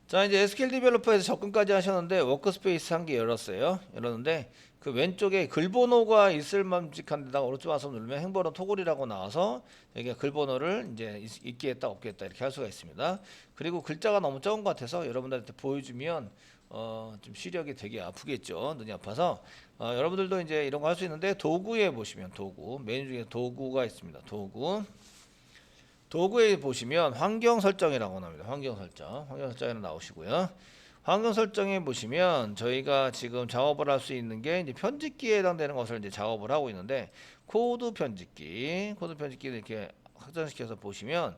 자, 이제 SQL 디벨로퍼에서 접근까지 하셨는데 워크스페이스 한 개 열었어요. 열었는데 그 왼쪽에 글번호가 있을 만직한 데다가 오른쪽 와서 누르면 행번호 토글이라고 나와서 여기가 글번호를 이제 있게 했다 없게 했다 이렇게 할 수가 있습니다. 그리고 글자가 너무 적은 것 같아서 여러분들한테 보여주면 좀 시력이 되게 아프겠죠. 눈이 아파서 여러분들도 이제 이런 거 할 수 있는데 도구에 보시면 도구 메뉴 중에 도구가 있습니다. 도구에 보시면 환경 설정이라고 나옵니다. 환경 설정에 나오시고요. 환경 설정에 보시면 저희가 지금 작업을 할 수 있는 게 이제 편집기에 해당되는 것을 이제 작업을 하고 있는데 코드 편집기를 이렇게 확장시켜서 보시면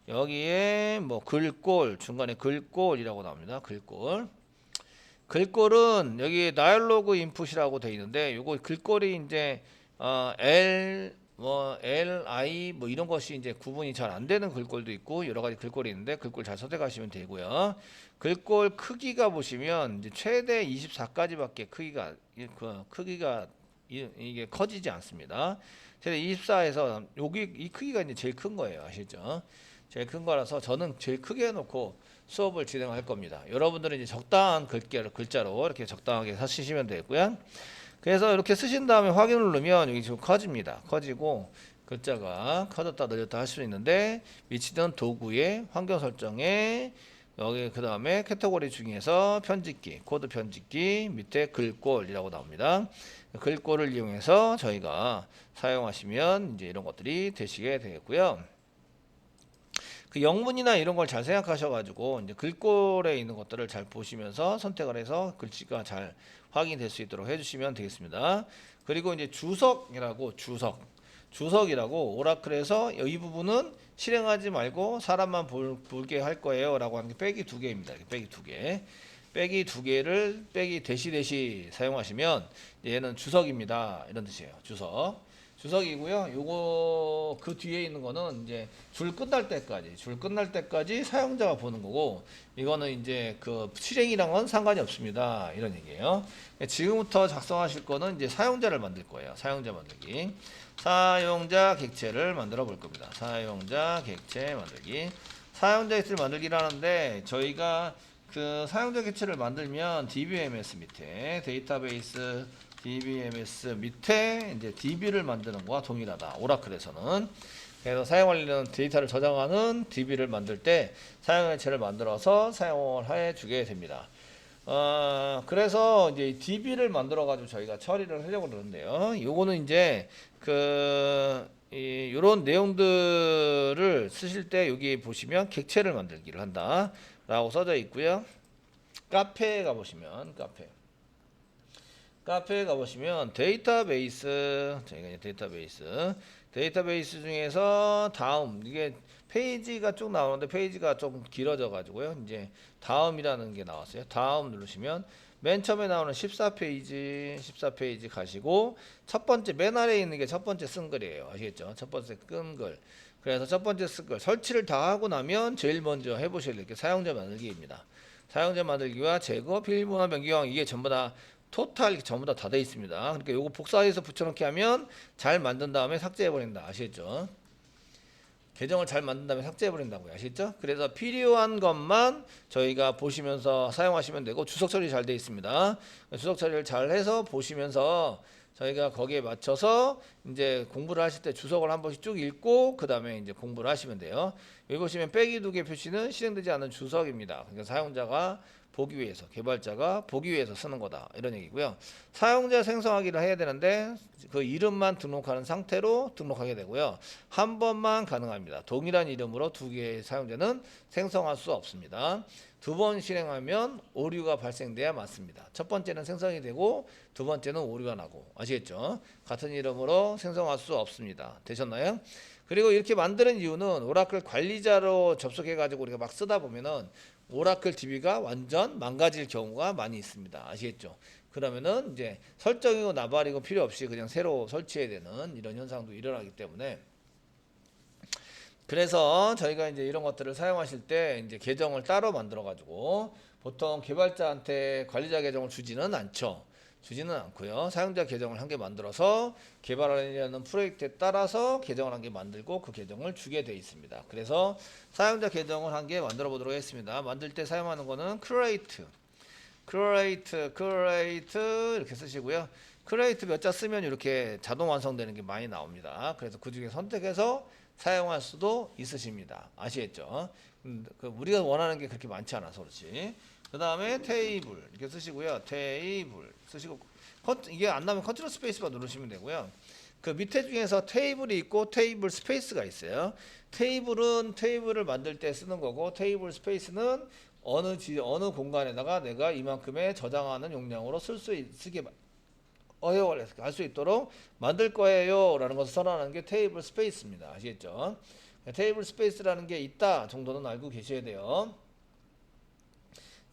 여기에 뭐 글꼴 중간에 글꼴이라고 나옵니다. 글꼴은 여기 다이얼로그 인풋이라고 되어 있는데 요거 글꼴이 이제 L, I 뭐 이런 것이 이제 구분이 잘 안 되는 글꼴도 있고 여러 가지 글꼴이 있는데 글꼴 잘 선택하시면 되고요. 글꼴 크기가 보시면 이제 최대 24까지밖에 크기가 이게 커지지 않습니다. 최대 24에서 여기 이 크기가 이제 제일 큰 거예요. 아시죠? 제일 큰 거라서 저는 제일 크게 해놓고 수업을 진행할 겁니다. 여러분들은 이제 적당한 글자로 이렇게 적당하게 쓰시면 되고요. 그래서 이렇게 쓰신 다음에 확인을 누르면 여기 지금 커집니다. 커지고 글자가 커졌다 늘렸다 할 수 있는데 위치는 도구의 환경 설정에 여기 그 다음에 카테고리 중에서 편집기, 코드 편집기 밑에 글꼴이라고 나옵니다. 글꼴을 이용해서 저희가 사용하시면 이제 이런 것들이 되시게 되겠고요. 그 영문이나 이런 걸 잘 생각하셔가지고 이제 글꼴에 있는 것들을 잘 보시면서 선택을 해서 글씨가 잘 확인될 수 있도록 해주시면 되겠습니다. 그리고 이제 주석이라고 오라클에서 이 부분은 실행하지 말고 사람만 보게 할 거예요 라고 하는 게 빼기 두 개입니다. 빼기 두 개를 빼기 대시 사용하시면 얘는 주석입니다. 이런 뜻이에요. 주석이고요. 요거 그 뒤에 있는 거는 이제 줄 끝날 때까지 사용자가 보는 거고 이거는 이제 그 실행이랑은 상관이 없습니다. 이런 얘기예요. 지금부터 작성하실 거는 이제 사용자를 만들 거예요. 사용자 객체를 만들어 볼 겁니다. 사용자 객체 만들기. 사용자 객체를 만들기라는데 저희가 그 사용자 객체를 만들면 DBMS 밑에 데이터베이스 DBMS 밑에 이제 DB를 만드는 거와 동일하다. 오라클에서는. 그래서 사용하려는 데이터를 저장하는 DB를 만들 때 사용자체를 만들어서 사용을 해 주게 됩니다. 그래서 이제 DB를 만들어 가지고 저희가 처리를 하려고 그러는데요. 요거는 이제 요런 내용들을 쓰실 때 여기 보시면 객체를 만들기를 한다 라고 써져 있고요. 카페에 가보시면 데이터베이스 중에서 다음 이게 페이지가 쭉 나오는데 페이지가 좀 길어져 가지고요. 이제 다음이라는 게 나왔어요. 다음 누르시면 맨 처음에 나오는 14페이지 가시고 첫 번째 맨 아래에 있는 게 첫 번째 쓴 글이에요. 아시겠죠? 첫 번째 끈 글. 그래서 첫 번째 쓴 글 설치를 다 하고 나면 제일 먼저 해보셔야 될 게 사용자 만들기입니다. 사용자 만들기와 제거, 필기본화 변경 이게 전부 다 토탈 전부 다 돼 있습니다. 그러니까 요거 복사해서 붙여넣기 하면 잘 만든 다음에 삭제해 버린다. 아시겠죠? 계정을 잘 만든 다음에 삭제해 버린다고요. 아시겠죠? 그래서 필요한 것만 저희가 보시면서 사용하시면 되고 주석 처리 잘 돼 있습니다. 주석 처리를 잘 해서 보시면서 저희가 거기에 맞춰서 이제 공부를 하실 때 주석을 한 번씩 쭉 읽고 그 다음에 이제 공부를 하시면 돼요. 여기 보시면 빼기 두 개 표시는 실행되지 않은 주석입니다. 그러니까 사용자가 보기 위해서 개발자가 보기 위해서 쓰는 거다 이런 얘기고요. 사용자 생성하기를 해야 되는데 그 이름만 등록하는 상태로 등록하게 되고요. 한 번만 가능합니다. 동일한 이름으로 두 개의 사용자는 생성할 수 없습니다. 두 번 실행하면 오류가 발생돼야 맞습니다. 첫 번째는 생성이 되고 두 번째는 오류가 나고 아시겠죠? 같은 이름으로 생성할 수 없습니다. 되셨나요? 그리고 이렇게 만드는 이유는 오라클 관리자로 접속해 가지고 우리가 막 쓰다 보면은 오라클 DB가 완전 망가질 경우가 많이 있습니다. 아시겠죠? 그러면은 이제 설정이고 나발이고 필요 없이 그냥 새로 설치해야 되는 이런 현상도 일어나기 때문에 그래서 저희가 이제 이런 것들을 사용하실 때 이제 계정을 따로 만들어 가지고 보통 개발자한테 관리자 계정을 주지는 않죠. 주지는 않고요. 사용자 계정을 한 개 만들어서 개발하려는 프로젝트에 따라서 계정을 한 개 만들고 그 계정을 주게 되어 있습니다. 그래서 사용자 계정을 한 개 만들어 보도록 하겠습니다. 만들 때 사용하는 거는 create 이렇게 쓰시고요. create 몇 자 쓰면 이렇게 자동 완성되는 게 많이 나옵니다. 그래서 그 중에 선택해서 사용할 수도 있으십니다. 아시겠죠? 우리가 원하는 게 그렇게 많지 않아서 그렇지. 그 다음에 테이블 이렇게 쓰시고요. 테이블 쓰시고 이게 안 나오면 컨트롤 스페이스바 누르시면 되고요. 그 밑에 중에서 테이블이 있고 테이블 스페이스가 있어요. 테이블은 테이블을 만들 때 쓰는 거고 테이블 스페이스는 어느 공간에다가 내가 이만큼의 저장하는 용량으로 쓰게 할 수 있도록 만들 거예요 라는 것을 선언하는 게 테이블 스페이스입니다. 아시겠죠? 테이블 스페이스라는 게 있다 정도는 알고 계셔야 돼요.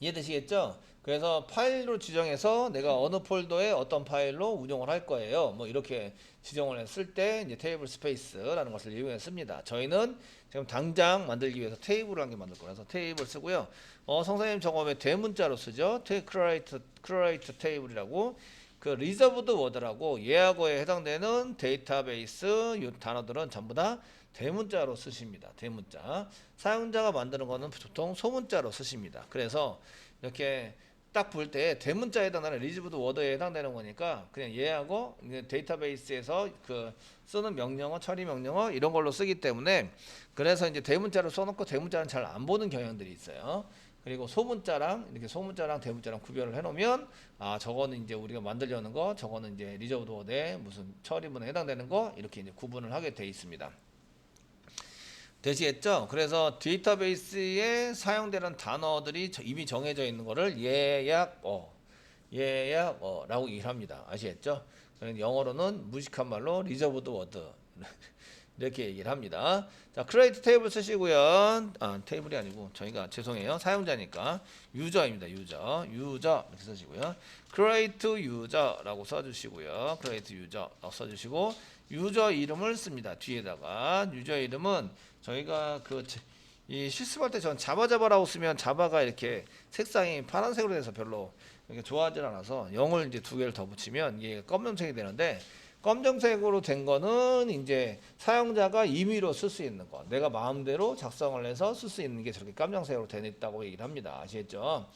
이해되시겠죠? 그래서 파일로 지정해서 내가 어느 폴더에 어떤 파일로 운영을 할 거예요. 뭐 이렇게 지정을 했을 때 이제 테이블 스페이스라는 것을 이용해 씁니다. 저희는 지금 당장 만들기 위해서 테이블을 한 개 만들 거라서 테이블 쓰고요. 성사님 저거 왜 대문자로 쓰죠? create 테이블이라고 그 reserved word라고 예하고에 해당되는 데이터베이스 이 단어들은 전부 다 대문자로 쓰십니다. 대문자. 사용자가 만드는 거는 보통 소문자로 쓰십니다. 그래서 이렇게 딱 볼 때 대문자에 해당하는 리즈브드 워드에 해당되는 거니까 그냥 얘하고 데이터베이스에서 그 쓰는 명령어, 처리 명령어 이런 걸로 쓰기 때문에 그래서 이제 대문자로 써놓고 대문자는 잘 안 보는 경향들이 있어요. 그리고 소문자랑 이렇게 소문자랑 대문자랑 구별을 해놓으면 저거는 이제 우리가 만들려는 거, 저거는 이제 리저브드 워드에 무슨 처리문에 해당되는 거 이렇게 이제 구분을 하게 돼 있습니다. 되시겠죠? 그래서 데이터베이스에 사용되는 단어들이 이미 정해져 있는 거를 예약어라고 얘기를 합니다. 아시겠죠? 영어로는 무식한 말로 리저브드 워드 이렇게 얘기를 합니다. 자, create 테이블 쓰시고요. 테이블이 아니고 저희가 죄송해요. 사용자니까 유저입니다. 유저 이렇게 쓰시고요. create user라고 써주시고요. create user 써주시고 유저 이름을 씁니다. 뒤에다가 유저 이름은 저희가 이 실습할 때 전 자바라고 쓰면 자바가 이렇게 색상이 파란색으로 돼서 별로 이렇게 좋아하지 않아서 0을 이제 2개를 더 붙이면 이게 검정색이 되는데 검정색으로 된 거는 이제 사용자가 임의로 쓸 수 있는 거, 내가 마음대로 작성을 해서 쓸 수 있는 게 저렇게 깜장색으로 되어 있다고 얘기를 합니다. 아시겠죠?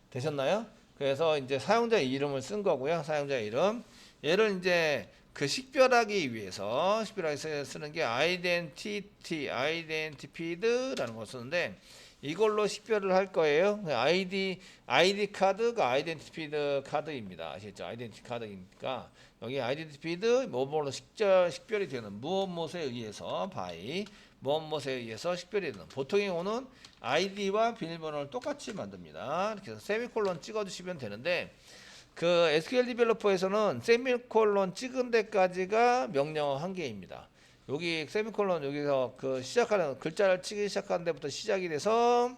되셨나요? 그래서 이제 사용자 이름을 쓴 거고요. 사용자 이름. 얘를 이제 그 식별하기 위해서 쓰는 게 identified라는 걸 쓰는데 이걸로 식별을 할 거예요. ID 카드가 아이덴티피드 카드입니다. 아시겠죠? 아이덴티티 카드니까 여기 아이덴티피드 뭐뭐로 식별이 되는 무엇에 의해서 무엇에 의해서 식별이 되는 보통의 경우는 아이디와 비밀번호를 똑같이 만듭니다. 그래서 세미콜론 찍어주시면 되는데 그 SQL 디벨로퍼에서는 세미콜론 찍은 데까지가 명령어 한 개입니다. 여기 세미콜론 여기서 그 시작하는 글자를 치기 시작하는 데부터 시작이 됩니다.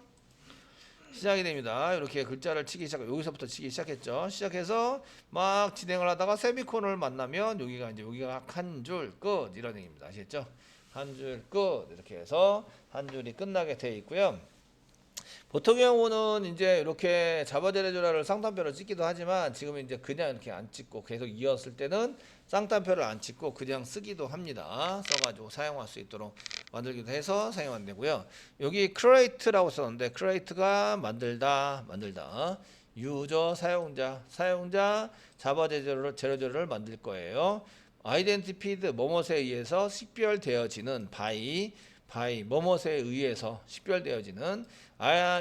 이렇게 글자를 치기 시작 여기서부터 치기 시작했죠. 시작해서 막 진행을 하다가 세미콜론을 만나면 여기가 한 줄 끝 이런 얘기입니다. 아시겠죠? 한 줄 끝 이렇게 해서 한 줄이 끝나게 되어 있고요. 보통 경우는 이제 이렇게 자바제레조라를 쌍따옴표로 찍기도 하지만 지금은 이제 그냥 이렇게 안 찍고 계속 이었을 때는 쌍따옴표를 안 찍고 그냥 쓰기도 합니다. 써가지고 사용할 수 있도록 만들기도 해서 사용하면 되고요. 여기 create라고 썼는데 create가 만들다 유저 사용자 자바제레조를 만들 거예요. identified 뭐뭇에 의해서 식별되어지는 by 뭐뭇에 의해서 식별되어지는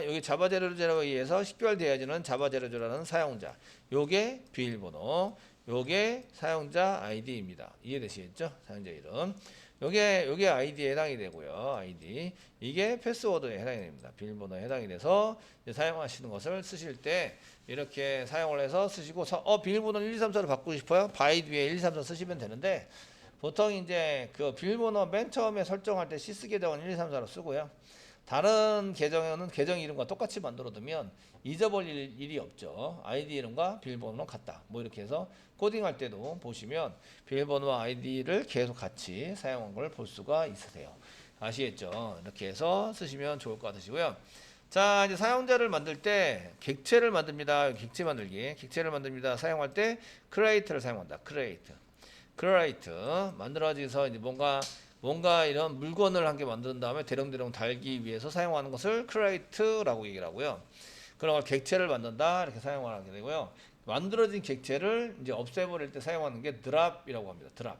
여기 자바제로에 의해서 식별되어지는 자바제로라는 사용자 요게 비밀번호 요게 사용자 아이디입니다. 이해되시겠죠? 사용자 이름 요게 아이디에 해당이 되고요. 아이디 이게 패스워드에 해당이 됩니다. 비밀번호에 해당이 돼서 사용하시는 것을 쓰실 때 이렇게 사용을 해서 쓰시고 비밀번호 1, 2, 3, 4를 바꾸고 싶어요? 바이 뒤에 1, 2, 3, 4 쓰시면 되는데 보통 이제 그 비밀번호 맨 처음에 설정할 때 시스 계정은 1, 2, 3, 4로 쓰고요. 다른 계정에는 계정 이름과 똑같이 만들어 두면 잊어버릴 일이 없죠. 아이디 이름과 비밀번호는 같다. 뭐 이렇게 해서 코딩할 때도 보시면 비밀번호와 아이디를 계속 같이 사용한 걸 볼 수가 있으세요. 아시겠죠? 이렇게 해서 쓰시면 좋을 것 같으시고요. 자, 이제 사용자를 만들 때 객체를 만듭니다. 객체 만들기. 객체를 만듭니다. 사용할 때 create를 사용한다. create 만들어져서 이제 뭔가 이런 물건을 한 개 만든 다음에 대령대령 달기 위해서 사용하는 것을 create라고 얘기를 하고요. 그런 걸 객체를 만든다 이렇게 사용하게 되고요. 만들어진 객체를 이제 없애버릴 때 사용하는 게 drop이라고 합니다. drop.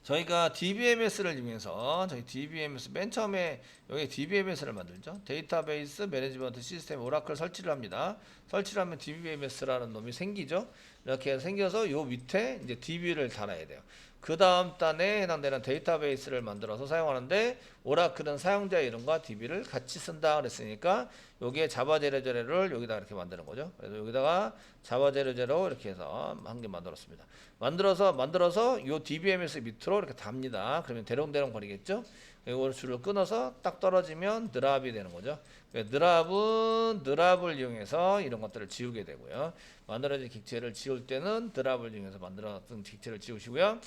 저희가 DBMS를 이용해서 저희 DBMS 맨 처음에 여기 DBMS를 만들죠. 데이터베이스 매니지먼트 시스템 오라클 설치를 합니다. 설치를 하면 DBMS라는 놈이 생기죠. 이렇게 생겨서 요 밑에 이제 DB를 달아야 돼요. 그 다음 단에 해당되는 데이터베이스를 만들어서 사용하는데 오라클은 사용자 이름과 DB를 같이 쓴다 그랬으니까 여기에 자바 제로제로를 여기다 이렇게 만드는 거죠. 그래서 여기다가 자바 제로제로 이렇게 해서 한 개 만들었습니다. 만들어서 요 DBMS 밑으로 이렇게 답니다. 그러면 대롱대롱 거리겠죠. 이걸 줄을 끊어서 딱 떨어지면 드랍이 되는 거죠. 드랍을 이용해서 이런 것들을 지우게 되고요. 만들어진 객체를 지울 때는 드랍을 이용해서 만들어진 객체를 지우시고요.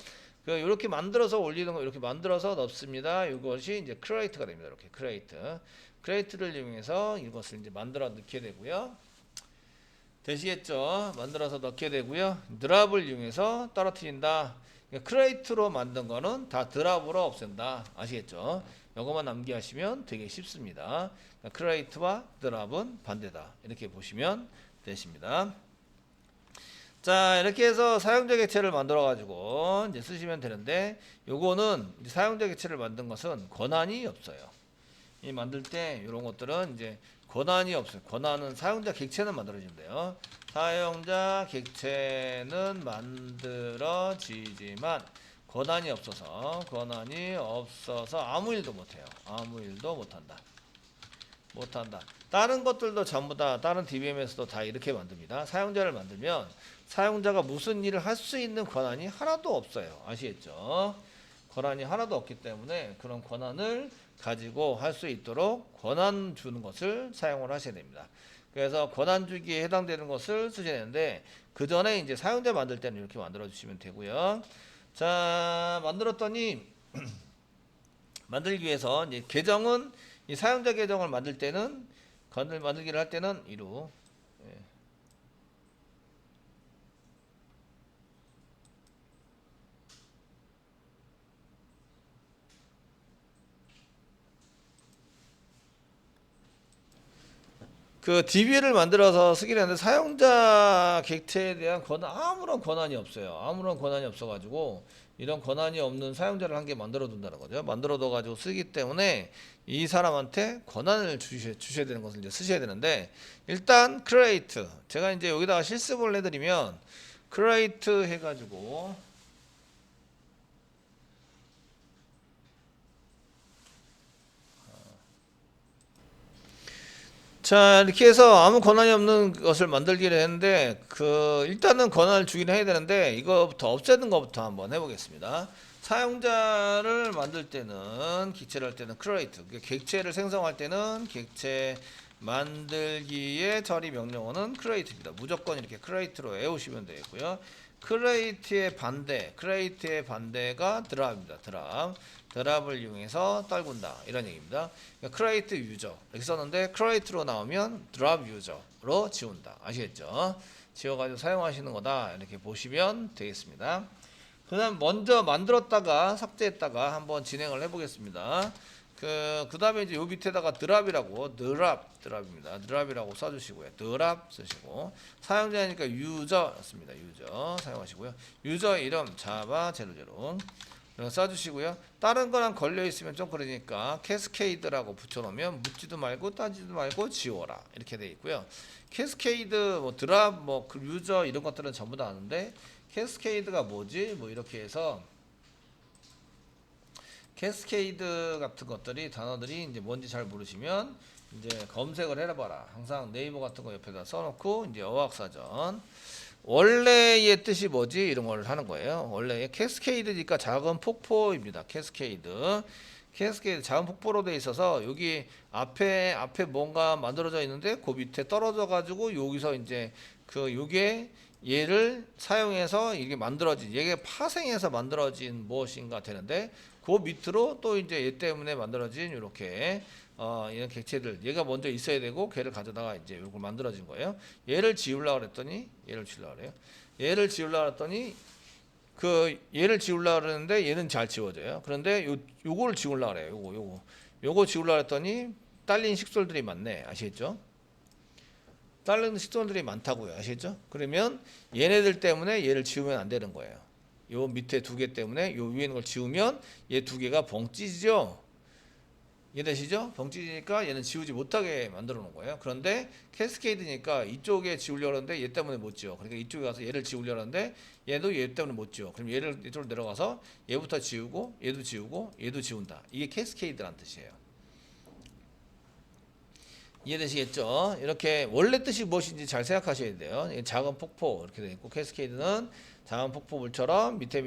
이렇게 만들어서 올리는 거 이렇게 만들어서 넣습니다. 이것이 이제 create가 됩니다. 이렇게 create를 이용해서 이것을 이제 만들어 넣게 되고요. 되시겠죠? 만들어서 넣게 되고요. 드랍을 이용해서 떨어뜨린다. create로 만든 거는 다 드랍으로 없앤다. 아시겠죠? 이것만 남기하시면 되게 쉽습니다. create와 드랍은 반대다. 이렇게 보시면 되십니다. 자, 이렇게 해서 사용자 객체를 만들어 가지고 이제 쓰시면 되는데 요거는 이제 사용자 객체를 만든 것은 권한이 없어요. 이 만들 때 이런 것들은 이제 권한이 없어요. 권한은 사용자 객체는 만들어지면 돼요. 사용자 객체는 만들어지지만 권한이 없어서 아무 일도 못해요. 아무 일도 못한다. 다른 것들도 전부 다 다른 DBMS도 다 이렇게 만듭니다. 사용자를 만들면 사용자가 무슨 일을 할 수 있는 권한이 하나도 없어요. 아시겠죠? 권한이 하나도 없기 때문에 그런 권한을 가지고 할 수 있도록 권한 주는 것을 사용을 하셔야 됩니다. 그래서 권한 주기에 해당되는 것을 쓰셔야 되는데 그 전에 이제 사용자 만들 때는 이렇게 만들어 주시면 되고요. 자, 만들었더니 만들기 위해서 이제 계정은 이 사용자 계정을 만들 때는 만들기를 할 때는 이루 그 DB를 만들어서 쓰기를 하는데 사용자 객체에 대한 아무런 권한이 없어요. 아무런 권한이 없어가지고 이런 권한이 없는 사용자를 한 개 만들어 둔다는 거죠. 만들어 둬가지고 쓰기 때문에 이 사람한테 권한을 주셔야 되는 것을 이제 쓰셔야 되는데 일단 create 제가 이제 여기다가 실습을 해드리면 create 해가지고 자, 이렇게 해서 아무 권한이 없는 것을 만들기를 했는데 일단은 권한을 주긴 해야 되는데 이거부터 없애는 것부터 한번 해보겠습니다. 사용자를 만들 때는 객체를 할 때는 create 객체를 생성할 때는 객체 만들기의 처리 명령어는 create입니다. 무조건 이렇게 create로 외우시면 되겠고요. create의 반대가 drop입니다. 드랍을 이용해서 떨군다 이런 얘기입니다. 그러니까 create user 이렇게 썼는데 create로 나오면 drop user로 지운다. 아시겠죠? 지워가지고 사용하시는 거다 이렇게 보시면 되겠습니다. 그다음 먼저 만들었다가 삭제했다가 한번 진행을 해보겠습니다. 그 다음에 이제 요 밑에다가 드랍입니다. 드랍이라고 써주시고요. 드랍 쓰시고 사용자니까 유저였습니다. 유저 사용하시고요. 유저 이름 자바 제로제로 써주시고요. 다른 거랑 걸려 있으면 좀 그러니까 캐스케이드라고 붙여놓으면 묻지도 말고 따지도 말고 지워라 이렇게 돼 있고요. 캐스케이드 뭐 드랍 뭐 그 유저 이런 것들은 전부 다 아는데 캐스케이드가 뭐지? 뭐 이렇게 해서 캐스케이드 같은 것들이 단어들이 이제 뭔지 잘 모르시면 이제 검색을 해봐라. 항상 네이버 같은 거 옆에다 써놓고 이제 어학사전 원래의 뜻이 뭐지? 이런 걸 하는 거예요. 원래의 캐스케이드니까 작은 폭포입니다. 캐스케이드 작은 폭포로 돼 있어서 여기 앞에 뭔가 만들어져 있는데 그 밑에 떨어져 가지고 여기서 이제 요게 얘를 사용해서 이게 만들어진 얘게 파생해서 만들어진 무엇인가 되는데 그 밑으로 또 이제 얘 때문에 만들어진 이렇게 이런 객체들 얘가 먼저 있어야 되고 걔를 가져다가 이제 이걸 만들어진 거예요. 얘를 지우려고 그랬더니 얘를 지우려고 그래요. 얘를 지우려고 그랬더니 얘를 지우려고 그러는데 얘는 잘 지워져요. 그런데 요거를 지우려고 그래요. 요거 지우려고 했더니 딸린 식솔들이 많네. 아시겠죠? 딸린 식솔들이 많다고요. 아시겠죠? 그러면 얘네들 때문에 얘를 지우면 안 되는 거예요. 요 밑에 두 개 때문에 요 위에 있는 걸 지우면 얘 두 개가 벙 찢죠. 이해되시죠? 벙 찢으니까 얘는 지우지 못하게 만들어 놓은 거예요. 그런데 캐스케이드니까 이쪽에 지우려고 하는데 얘 때문에 못 지워. 그러니까 이쪽에 가서 얘를 지우려고 하는데 얘도 얘 때문에 못 지워. 그럼 얘를 이쪽으로 내려가서 얘부터 지우고 얘도 지우고 얘도 지운다. 이게 캐스케이드란 뜻이에요. 이해되시겠죠? 이렇게 원래 뜻이 무엇인지 잘 생각하셔야 돼요. 작은 폭포 이렇게 되어 있고 캐스케이드는 작은 폭포물처럼 밑에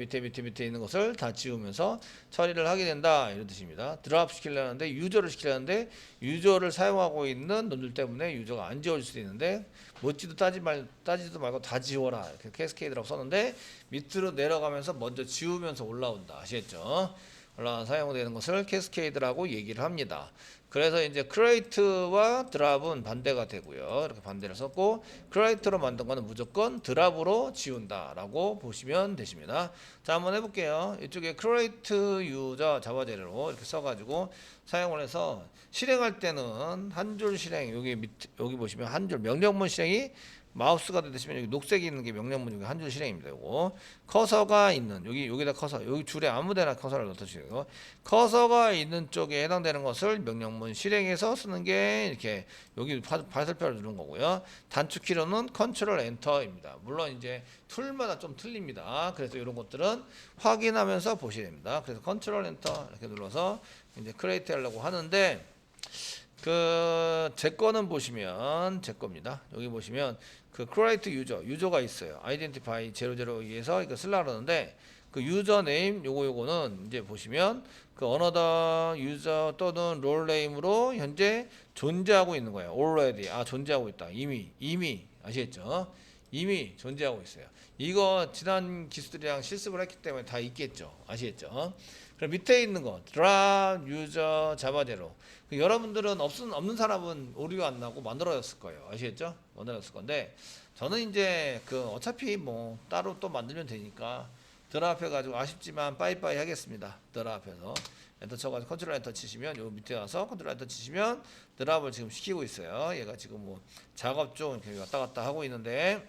있는 것을 다 지우면서 처리를 하게 된다 이런 뜻입니다. 드랍 시키려는데 유저를 시키려는데 유저를 사용하고 있는 놈들 때문에 유저가 안 지워질 수도 있는데 묻지도 따지도 말고 다 지워라 이렇게 캐스케이드라고 썼는데 밑으로 내려가면서 먼저 지우면서 올라온다. 아시겠죠? 올라가 사용되는 것을 캐스케이드라고 얘기를 합니다. 그래서 이제 크레이트와 드랍은 반대가 되고요. 이렇게 반대를 썼고 크레이트로 만든 거는 무조건 드랍으로 지운다라고 보시면 되십니다. 자, 한번 해볼게요. 이쪽에 크레이트 유저 자바 재료로 이렇게 써가지고 사용을 해서 실행할 때는 한 줄 실행 여기 보시면 한 줄 명령문 실행이 마우스가 되시면 여기 녹색이 있는 게 명령문 중에 한 줄 실행입니다. 요거 커서가 있는 여기다 커서 여기 줄에 아무데나 커서를 넣어주시고 커서가 있는 쪽에 해당되는 것을 명령문 실행해서 쓰는 게 이렇게 여기 발설표를 누른 거고요. 단축키로는 컨트롤 엔터입니다. 물론 이제 툴마다 좀 틀립니다. 그래서 이런 것들은 확인하면서 보셔야 됩니다. 그래서 컨트롤 엔터 이렇게 눌러서 이제 크리에이트 하려고 하는데 제 거는 보시면 제 겁니다. 여기 보시면 create 유저가 있어요. identify 00에서 이거 쓰려고 그러는데 그 유저 네임 요거는 이제 보시면 another 유저 또는 롤 네임으로 현재 존재하고 있는 거예요. already 존재하고 있다. 이미 아시겠죠? 이미 존재하고 있어요. 이거 지난 기수들이랑 실습을 했기 때문에 다 있겠죠. 아시겠죠? 그럼 밑에 있는 거 드랍 유저 자바 제로 여러분들은 없는 사람은 오류가 안 나고 만들어졌을 거예요. 아시겠죠? 만들어졌을 건데 저는 이제 어차피 뭐 따로 또 만들면 되니까 드랍 해가지고 아쉽지만 빠이빠이 하겠습니다. 드랍해서 엔터 쳐가지고 컨트롤 엔터 치시면 요 밑에 와서 컨트롤 엔터 치시면 드랍을 지금 시키고 있어요. 얘가 지금 뭐 작업 중 이렇게 왔다 갔다 하고 있는데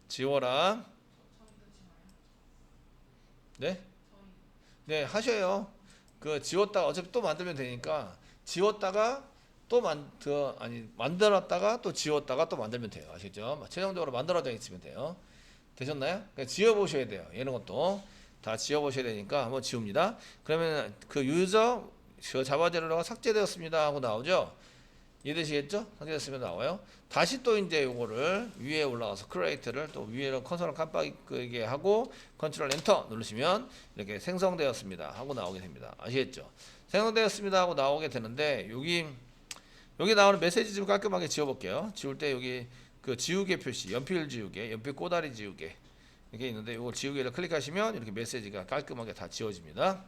지워라. 네? 네, 하셔요. 지웠다가 어차피 또 만들면 되니까 지웠다가 또 만들었다가 또 지웠다가 또 만들면 돼요. 아시죠? 최종적으로 만들어져 있으면 돼요. 되셨나요? 지워 보셔야 돼요. 얘는 것도 다 지워 보셔야 되니까 한번 지웁니다. 그러면 유저 자바 재료가 삭제되었습니다 하고 나오죠. 이해되시겠죠? 삭제됐으면 나와요. 다시 또 이제 요거를 위에 올라가서 create를 또 위에로 컨솔을 깜빡이게 하고 컨트롤 엔터 누르시면 이렇게 생성되었습니다 하고 나오게 됩니다. 아시겠죠? 생성되었습니다 하고 나오게 되는데 여기 나오는 메시지 좀 깔끔하게 지워볼게요. 지울 때 여기 지우개 표시, 연필 지우개, 연필 꼬다리 지우개 이렇게 있는데 이걸 지우개를 클릭하시면 이렇게 메시지가 깔끔하게 다 지워집니다.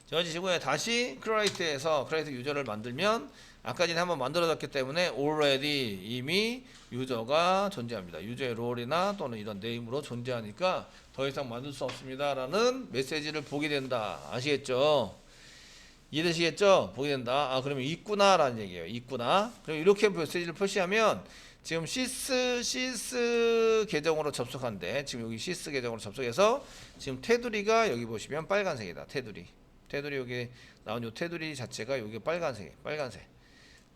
지워지시고요. 다시 create에서 create 유저를 만들면 아까 전에 한번 만들어졌기 때문에 already 이미 유저가 존재합니다. 유저의 롤이나 또는 이런 네임으로 존재하니까 더 이상 만들 수 없습니다 라는 메시지를 보게 된다. 아시겠죠? 이해되시겠죠? 보게 된다. 그러면 있구나 라는 얘기예요. 있구나. 그럼 이렇게 메시지를 표시하면 지금 시스 계정으로 접속한데 지금 여기 시스 계정으로 접속해서 지금 테두리가 여기 보시면 빨간색이다. 테두리 여기 나온 요 테두리 자체가 여기 빨간색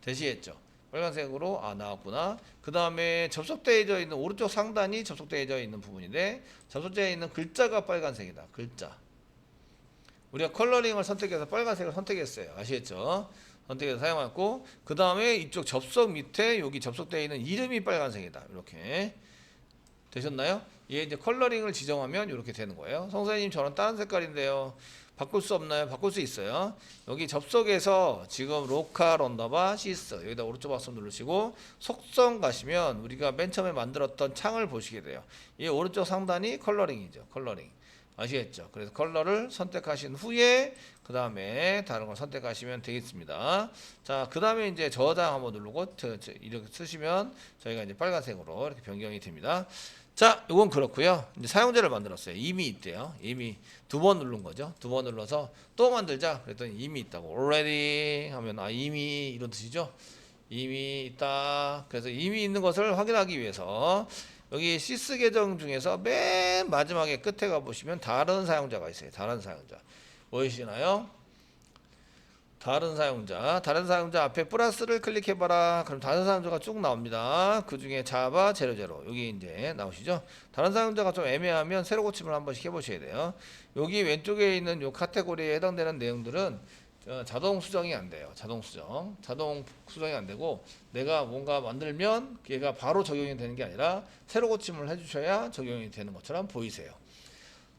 되시겠죠? 빨간색으로 나왔구나. 그 다음에 접속되어 있는 오른쪽 상단이 접속되어 있는 부분인데 접속되어 있는 글자가 빨간색이다. 글자. 우리가 컬러링을 선택해서 빨간색을 선택했어요. 아시겠죠? 선택해서 사용했고 그 다음에 이쪽 접속 밑에 여기 접속되어 있는 이름이 빨간색이다. 이렇게 되셨나요? 얘 이제 컬러링을 지정하면 이렇게 되는 거예요. 성사님 저는 다른 색깔인데요. 바꿀 수 없나요? 바꿀 수 있어요. 여기 접속에서 지금 로컬 언더바 시스 여기다 오른쪽 박스 누르시고 속성 가시면 우리가 맨 처음에 만들었던 창을 보시게 돼요. 이 오른쪽 상단이 컬러링이죠. 컬러링. 아시겠죠? 그래서 컬러를 선택하신 후에 그 다음에 다른 걸 선택하시면 되겠습니다. 자, 그 다음에 이제 저장 한번 누르고 이렇게 쓰시면 저희가 이제 빨간색으로 이렇게 변경이 됩니다. 자, 이건 그렇고요. 이제 사용자를 만들었어요. 이미 있대요. 이미 두 번 누른 거죠. 두 번 눌러서 또 만들자. 그랬더니 이미 있다고. already 하면 이미 이런 뜻이죠. 이미 있다. 그래서 이미 있는 것을 확인하기 위해서 여기 시스 계정 중에서 맨 마지막에 끝에 가보시면 다른 사용자가 있어요. 다른 사용자. 보이시나요? 다른 사용자 앞에 플러스를 클릭해봐라. 그럼 다른 사용자가 쭉 나옵니다. 그 중에 자바 00 여기 이제 나오시죠. 다른 사용자가 좀 애매하면 새로 고침을 한 번씩 해보셔야 돼요. 여기 왼쪽에 있는 요 카테고리에 해당되는 내용들은 자동 수정이 안 돼요. 자동 수정이 안 되고 내가 뭔가 만들면 얘가 바로 적용이 되는 게 아니라 새로 고침을 해주셔야 적용이 되는 것처럼 보이세요.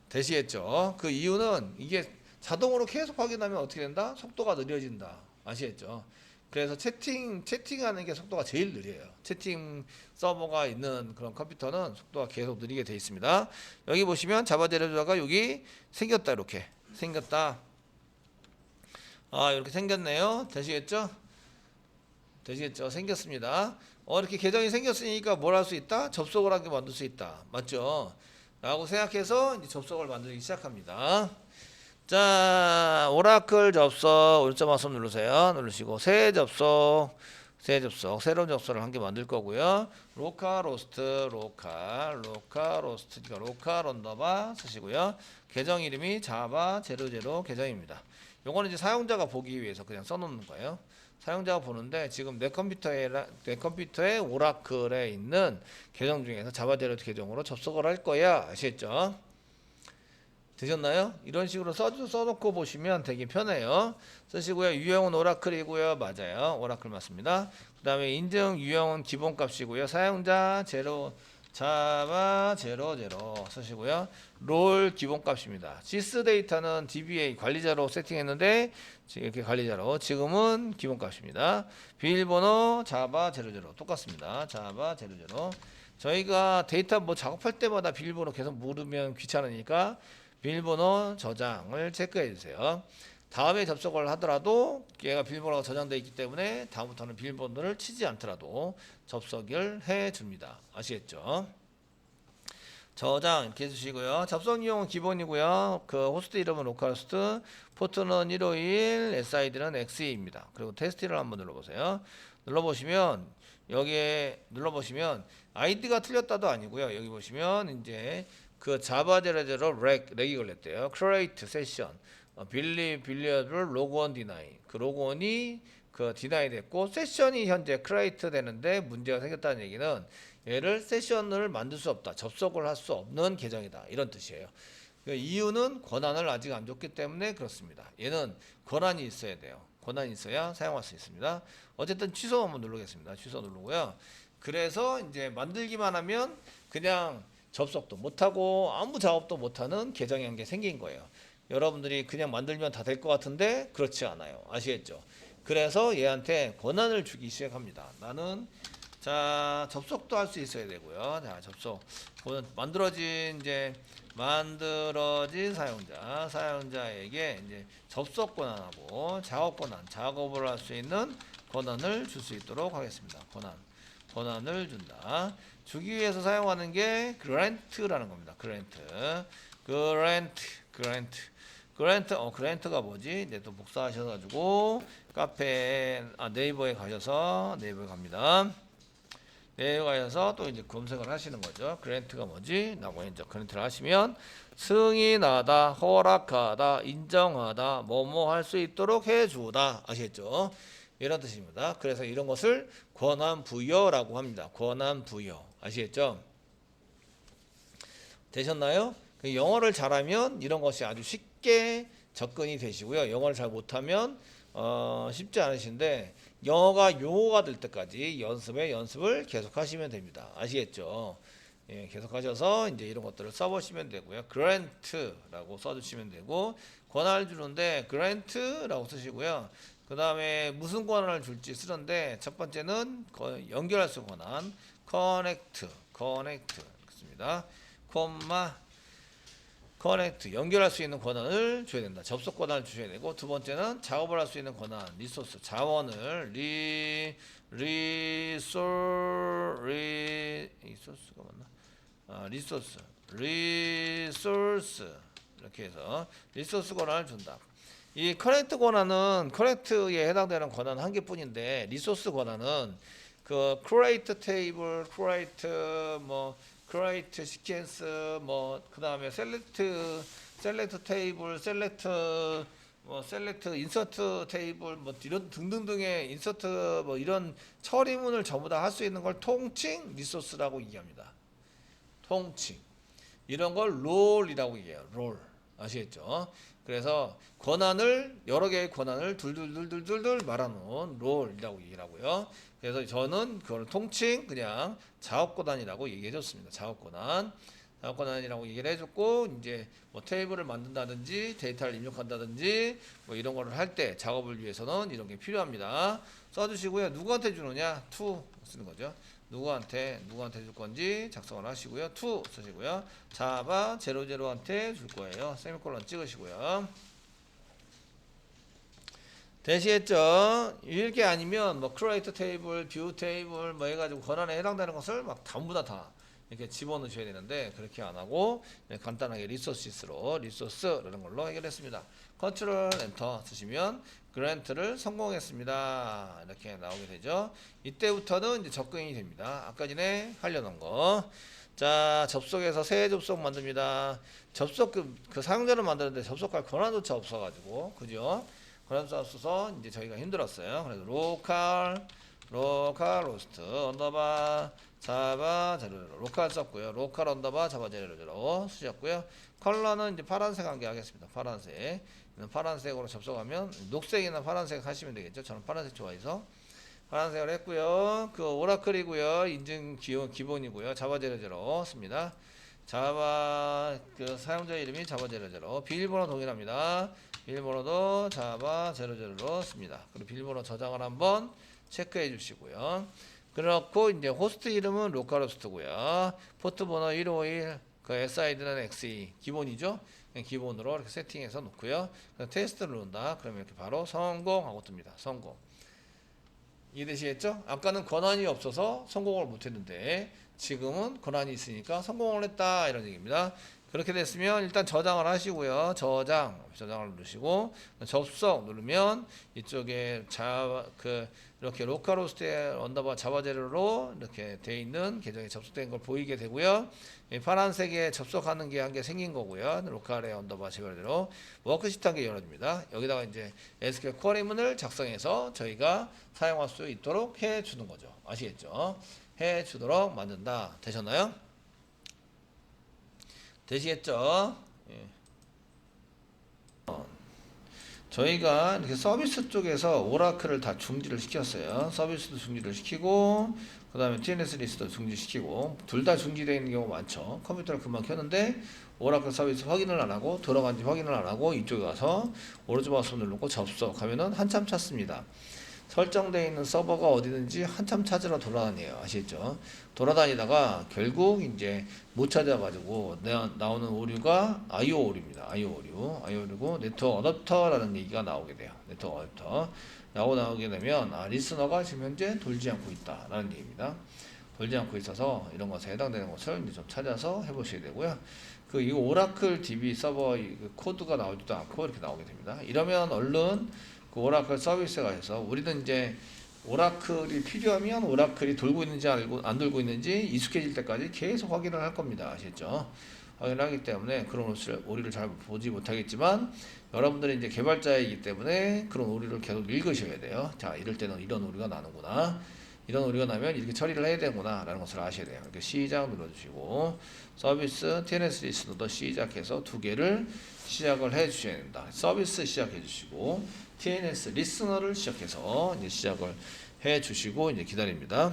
되시겠죠? 그 이유는 이게 자동으로 계속 확인하면 어떻게 된다? 속도가 느려진다. 아시겠죠? 그래서 채팅하는 게 속도가 제일 느려요. 채팅 서버가 있는 그런 컴퓨터는 속도가 계속 느리게 되어 있습니다. 여기 보시면 자바 제로자가 여기 생겼다. 이렇게 생겼다. 이렇게 생겼네요. 되시겠죠? 생겼습니다. 이렇게 계정이 생겼으니까 뭘 할 수 있다? 접속을 하게 만들 수 있다. 맞죠? 라고 생각해서 이제 접속을 만들기 시작합니다. 자, 오라클 접속 오른쪽 마우스 누르세요. 누르시고 새로운 접속을 한 개 만들 거고요. 로컬호스트 그러니까 로컬 언더바 쓰시고요. 계정 이름이 자바 00 계정입니다. 요거는 이제 사용자가 보기 위해서 그냥 써놓는 거예요. 사용자가 보는데 지금 내 컴퓨터에 오라클에 있는 계정 중에서 자바 00 계정으로 접속을 할 거야. 아시겠죠? 되셨나요? 이런 식으로 써놓고 보시면 되게 편해요. 쓰시고요. 유형은 오라클이고요. 맞아요. 오라클 맞습니다. 그 다음에 인증 유형은 기본값이고요. 사용자 자바 00 쓰시고요. 롤 기본값입니다. 시스 데이터는 DBA 관리자로 세팅했는데 이렇게 관리자로 지금은 기본값입니다. 비밀번호 자바 00 똑같습니다. 자바 00 저희가 데이터 뭐 작업할 때마다 비밀번호 계속 물으면 귀찮으니까 비밀번호 저장을 체크해 주세요. 다음에 접속을 하더라도 얘가 비밀번호가 저장되어 있기 때문에 다음부터는 비밀번호를 치지 않더라도 접속을 해 줍니다. 아시겠죠? 저장 이렇게 해주시고요. 접속 이용은 기본이고요. 그 호스트 이름은 로컬호스트, 포트는 151, SID는 XE입니다. 그리고 테스트를 한번 눌러보세요. 눌러보시면 여기에 눌러보시면 아이디가 틀렸다도 아니고요. 여기 보시면 이제 그 자바 00 렉이 걸렸대요. create session, 빌리어블 로그온 디나이. 그 로그온이 그 디나이 됐고 세션이 현재 create 되는데 문제가 생겼다는 얘기는 얘를 세션을 만들 수 없다. 접속을 할 수 없는 계정이다. 이런 뜻이에요. 그 이유는 권한을 아직 안 줬기 때문에 그렇습니다. 얘는 권한이 있어야 돼요. 권한이 있어야 사용할 수 있습니다. 어쨌든 취소 한번 누르겠습니다. 취소 누르고요. 그래서 이제 만들기만 하면 그냥 접속도 못하고 아무 작업도 못하는 계정이 한 개 생긴 거예요. 여러분들이 그냥 만들면 다 될 것 같은데 그렇지 않아요. 아시겠죠? 그래서 얘한테 권한을 주기 시작합니다. 나는 자 접속도 할 수 있어야 되고요. 자 접속 만들어진 사용자에게 이제 접속 권한하고 작업 권한, 작업을 할 수 있는 권한을 줄 수 있도록 하겠습니다. 권한을 준다. 주기 위해서 사용하는 게 grant라는 겁니다. grant가 뭐지? 이제 또 복사하셔가지고 네이버에 가셔서 갑니다. 네이버 가셔서 또 이제 검색을 하시는 거죠. grant가 뭐지? 라고 이제 grant를 하시면 승인하다, 허락하다, 인정하다, 뭐뭐 할 수 있도록 해주다. 아시겠죠? 이런 뜻입니다. 그래서 이런 것을 권한 부여라고 합니다. 권한 부여. 아시겠죠? 되셨나요? 영어를 잘하면 이런 것이 아주 쉽게 접근이 되시고요. 영어를 잘 못하면 쉽지 않으신데 영어가 용어가 될 때까지 연습을 계속 하시면 됩니다. 아시겠죠? 예, 계속 하셔서 이제 이런 것들을 써보시면 되고요. grant라고 써주시면 되고 권한을 주는데 grant라고 쓰시고요. 그 다음에 무슨 권한을 줄지 쓰는데 첫 번째는 연결할 수 권한 connect 그렇습니다. 커넥트 연결할 수 있는 권한을 줘야 된다. 접속 권한을 주셔야 되고, 두 번째는 작업을 할 수 있는 권한, 리소스 자원을 리소스가 맞나? 리소스 이렇게 해서 리소스 권한을 준다. 이 커넥트 권한은 커넥트에 해당되는 권한 한 개뿐인데, 리소스 권한은 그 create table, create sequence, 그다음에 select table, select insert table, 이런 등등등의 insert 이런 처리문을 전부 다 할 수 있는 걸 통칭 리소스라고 얘기합니다. 통칭. 이런 걸 롤이라고 얘기해요. 롤. 아시겠죠? 그래서 권한을 여러 개의 권한을 둘둘둘둘둘 말하는 롤이라고 얘기를 하고요. 그래서 저는 그걸 통칭 그냥 작업권한이라고 얘기해줬습니다. 작업권한이라고 얘기를 해줬고, 이제 테이블을 만든다든지 데이터를 입력한다든지 이런 거를 할 때 작업을 위해서는 이런 게 필요합니다. 써주시고요. 누구한테 주느냐? to 쓰는 거죠. 누구한테 줄 건지 작성을 하시고요. to 쓰시고요. 자바 00한테 줄 거예요. 세미콜론 찍으시고요. 대시했죠? 이렇게 아니면 create table, view table 해가지고 권한에 해당되는 것을 막 전부 다 이렇게 집어넣으셔야 되는데, 그렇게 안 하고 간단하게 리소스라는 걸로 해결했습니다. 컨트롤 엔터 쓰시면 그랜트를 성공했습니다. 이렇게 나오게 되죠. 이때부터는 이제 접근이 됩니다. 아까 전에 하려는 거. 자, 접속해서 새 접속 만듭니다. 접속 그 사용자를 만드는데 접속할 권한조차 없어가지고, 그죠? 권한조차 없어서 이제 저희가 힘들었어요. 그래서 로컬 로스트 언더바 자바 제로제로 로컬 썼고요. 로컬 언더바 자바 제로제로 쓰셨고요. 컬러는 이제 파란색 한 개 하겠습니다. 파란색으로 접속하면 녹색이나 파란색 하시면 되겠죠. 저는 파란색 좋아해서 파란색을 했고요. 그 오라클이고요. 인증 기본이고요. 자바 제로제로 씁니다. 자바 그 사용자 이름이 자바 제로제로, 비밀번호 동일합니다. 비밀번호도 자바 제로제로로 씁니다. 그리고 비밀번호 저장을 한번 체크해 주시고요. 그렇고 이제 호스트 이름은 로컬호스트고요. 포트 번호 151, 그 SID는 XE 기본이죠. 기본으로 이렇게 세팅해서 놓고요. 테스트를 놓는다. 그러면 이렇게 바로 성공하고 뜹니다. 성공. 이해되시겠죠? 아까는 권한이 없어서 성공을 못했는데 지금은 권한이 있으니까 성공을 했다, 이런 얘기입니다. 그렇게 됐으면 일단 저장을 하시고요. 저장을 누르시고 접속 누르면 이쪽에 이렇게 로컬호스트에 언더바 자바제로로 이렇게 돼 있는 계정이 접속된 걸 보이게 되고요. 파란색에 접속하는 게 한 개 생긴 거고요. 로컬에 언더바 자바제로 워크시트 한 개 열어줍니다. 여기다가 이제 SQL 쿼리문을 작성해서 저희가 사용할 수 있도록 해주는 거죠. 아시겠죠? 해주도록 만든다. 되셨나요? 되시겠죠? 예. 저희가 이렇게 서비스 쪽에서 오라클을 다 중지를 시켰어요. 서비스도 중지를 시키고, 그 다음에 TNS 리스트도 중지시키고, 둘 다 중지되어 있는 경우 많죠. 컴퓨터를 금방 켰는데 오라클 서비스 확인을 안 하고, 들어간지 확인을 안 하고 이쪽에 가서 오른쪽 마우스 누르고 접속하면은 한참 찾습니다. 설정되어 있는 서버가 어디든지 한참 찾으러 돌아다녀요. 아시겠죠? 돌아다니다가 결국 이제 못 찾아가지고 나오는 오류가 IO 오류입니다. IO오류고 네트워크 어댑터라는 얘기가 나오게 돼요. 네트워크 어댑터 나오게 되면 리스너가 지금 현재 돌지 않고 있다라는 얘기입니다. 돌지 않고 있어서 이런 것에 해당되는 것을 이제 좀 찾아서 해보셔야 되고요. 이 오라클 DB 서버 코드가 나오지도 않고 이렇게 나오게 됩니다. 이러면 얼른 그 오라클 서비스에 가서 우리는 이제 오라클이 필요하면 오라클이 돌고 있는지 안 돌고 있는지 익숙해질 때까지 계속 확인을 할 겁니다. 아시겠죠? 확인을 하기 때문에 그런 오류를 잘 보지 못하겠지만 여러분들이 이제 개발자이기 때문에 그런 오류를 계속 읽으셔야 돼요. 자, 이럴 때는 이런 오류가 나는구나. 이런 오류가 나면 이렇게 처리를 해야 되는구나 라는 것을 아셔야 돼요. 이렇게 시작 눌러주시고 서비스 TNS 리스너도 시작해서 두 개를 시작을 해 주셔야 됩니다. 서비스 시작해 주시고 TNS 리스너를 시작해서 이제 시작을 해 주시고 이제 기다립니다.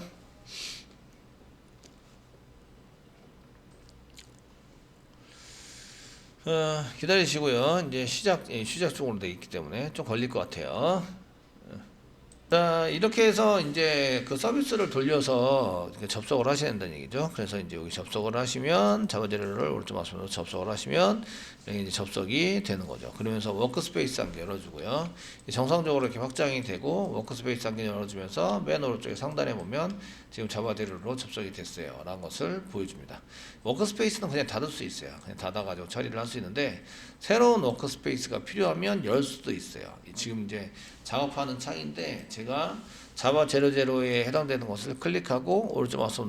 기다리시고요. 이제 시작 쪽으로 되어 있기 때문에 좀 걸릴 것 같아요. 자, 이렇게 해서 이제 그 서비스를 돌려서 이렇게 접속을 하셔야 된다는 얘기죠. 그래서 이제 여기 접속을 하시면 자바 재료를 오른쪽 마우스로 접속을 하시면 여기 이제 접속이 되는 거죠. 그러면서 워크스페이스 한 개 열어주고요. 정상적으로 이렇게 확장이 되고 워크스페이스 한 개 열어주면서 맨 오른쪽에 상단에 보면 지금 자바 재료로 접속이 됐어요. 라는 것을 보여줍니다. 워크스페이스는 그냥 닫을 수 있어요. 그냥 닫아가지고 처리를 할 수 있는데 새로운 워크스페이스가 필요하면 열 수도 있어요. 지금 이제 작업하는 창인데 제가 자바 제로제로에 해당되는 것을 클릭하고 오른쪽 마우스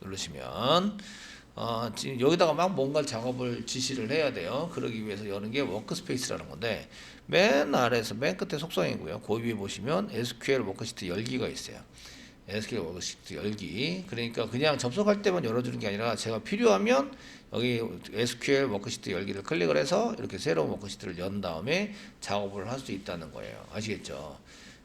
누르시면 지금 여기다가 막 뭔가 작업을 지시를 해야 돼요. 그러기 위해서 여는 게 워크스페이스라는 건데 맨 아래에서 맨 끝에 속성이고요. 그 위에 보시면 SQL 워크시트 열기가 있어요. SQL 워크시트 열기. 그러니까 그냥 접속할 때만 열어주는 게 아니라 제가 필요하면 여기 SQL 워크시트 열기를 클릭을 해서 이렇게 새로운 워크시트를 연 다음에 작업을 할 수 있다는 거예요. 아시겠죠?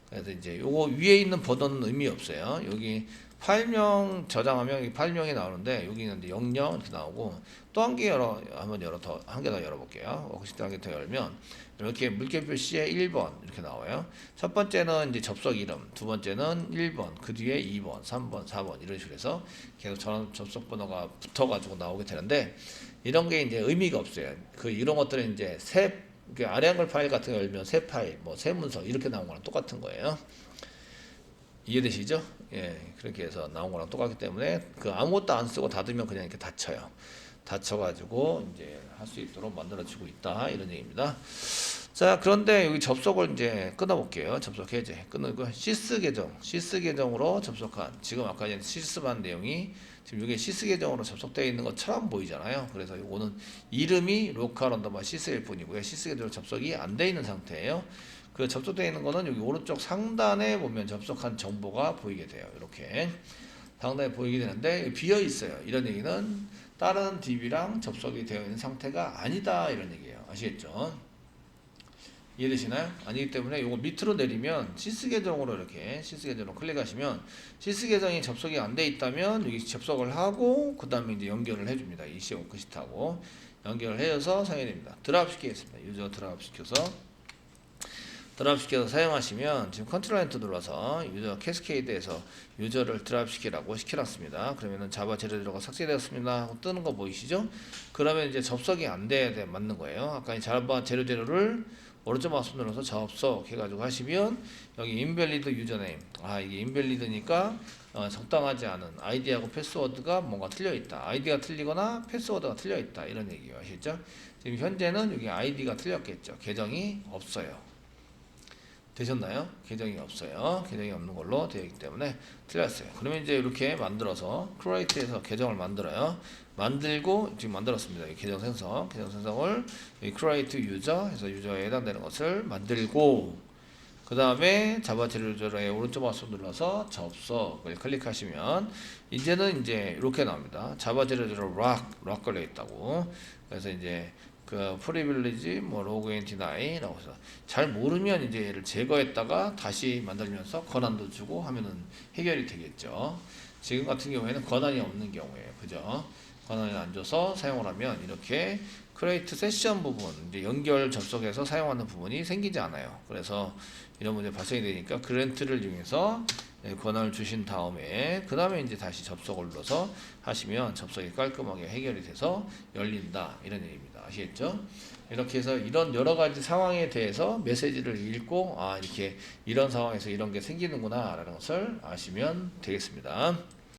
그래서 이제 요거 위에 있는 버전은 의미 없어요. 여기 파일명 저장하면 여기 파일명이 나오는데 여기는 이제 00 이렇게 나오고 또 한 개 한 개 더 열어볼게요. 워크시트 한 개 더 열면 이렇게 물결표 C에 1번 이렇게 나와요. 첫 번째는 이제 접속 이름, 두 번째는 1번, 그 뒤에 2번, 3번, 4번 이런 식으로 해서 계속 접속 번호가 붙어가지고 나오게 되는데 이런 게 이제 의미가 없어요. 이런 것들은 이제 아래 한글 파일 같은 거 열면 새 파일, 뭐 새 문서 이렇게 나온 거랑 똑같은 거예요. 이해되시죠? 예, 그렇게 해서 나온 거랑 똑같기 때문에 아무것도 안 쓰고 닫으면 그냥 이렇게 닫혀요. 닫혀가지고 이제 할 수 있도록 만들어지고 있다 이런 얘기입니다. 자, 그런데 여기 접속을 이제 끊어볼게요. 접속 해제 끊고 시스 계정으로 접속한 지금 아까 전에 시스만 내용이 지금 이게 시스 계정으로 접속되어 있는 것처럼 보이잖아요. 그래서 이거는 이름이 로컬 언더바 시스일 뿐이고요. 시스 계정으로 접속이 안 돼 있는 상태예요. 그 접속되어 있는 거는 여기 오른쪽 상단에 보면 접속한 정보가 보이게 돼요. 이렇게 상단에 보이게 되는데 비어 있어요. 이런 얘기는 다른 DB랑 접속이 되어 있는 상태가 아니다 이런 얘기예요. 아시겠죠? 이해되시나요? 아니기 때문에 이거 밑으로 내리면 시스 계정으로 이렇게 시스 계정으로 클릭하시면 시스 계정이 접속이 안 돼 있다면 여기 접속을 하고 그 다음에 이제 연결을 해줍니다. EC 워크시트하고 연결을 해서 사용이 됩니다. 드랍 시키겠습니다. 유저 드랍 시켜서 사용하시면 지금 컨트롤 엔터 눌러서 유저 캐스케이드에서 유저를 드랍 시키라고 시켜놨습니다. 그러면은 자바 재료가 삭제되었습니다 하고 뜨는 거 보이시죠? 그러면 이제 접속이 안 돼야 맞는 거예요. 아까 이 자바 재료를 오른쪽 마우스 눌러서 접속 해가지고 하시면 여기 인밸리드 유저네임 이게 인밸리드니까 적당하지 않은 아이디하고 패스워드가 뭔가 틀려있다. 아이디가 틀리거나 패스워드가 틀려있다 이런 얘기예요. 아시죠? 지금 현재는 여기 아이디가 틀렸겠죠. 계정이 없어요. 되셨나요? 계정이 없어요. 계정이 없는 걸로 되어 있기 때문에 틀렸어요. 그러면 이제 이렇게 만들어서 create에서 계정을 만들어요. 만들고 지금 만들었습니다. 계정 생성을 create user 해서 유저에 해당되는 것을 만들고 그 다음에 자바 재료의 오른쪽 마우스 눌러서 접속을 클릭하시면 이제는 이제 이렇게 나옵니다. 자바 재료로 락 걸려 있다고. 그래서 이제 프리빌리지 로그인 디나이라고 해서 잘 모르면 이제 얘를 제거했다가 다시 만들면서 권한도 주고 하면은 해결이 되겠죠. 지금 같은 경우에는 권한이 없는 경우에요. 그죠? 권한을 안 줘서 사용을 하면 이렇게 크레이트 세션 부분 이제 연결 접속해서 사용하는 부분이 생기지 않아요. 그래서 이런 문제 발생이 되니까 그랜트를 이용해서 권한을 주신 다음에 그 다음에 이제 다시 접속을 눌러서 하시면 접속이 깔끔하게 해결이 돼서 열린다 이런 얘기입니다. 아시겠죠? 이렇게 해서 이런 여러 가지 상황에 대해서 메시지를 읽고 이렇게 이런 상황에서 이런 게 생기는구나 라는 것을 아시면 되겠습니다.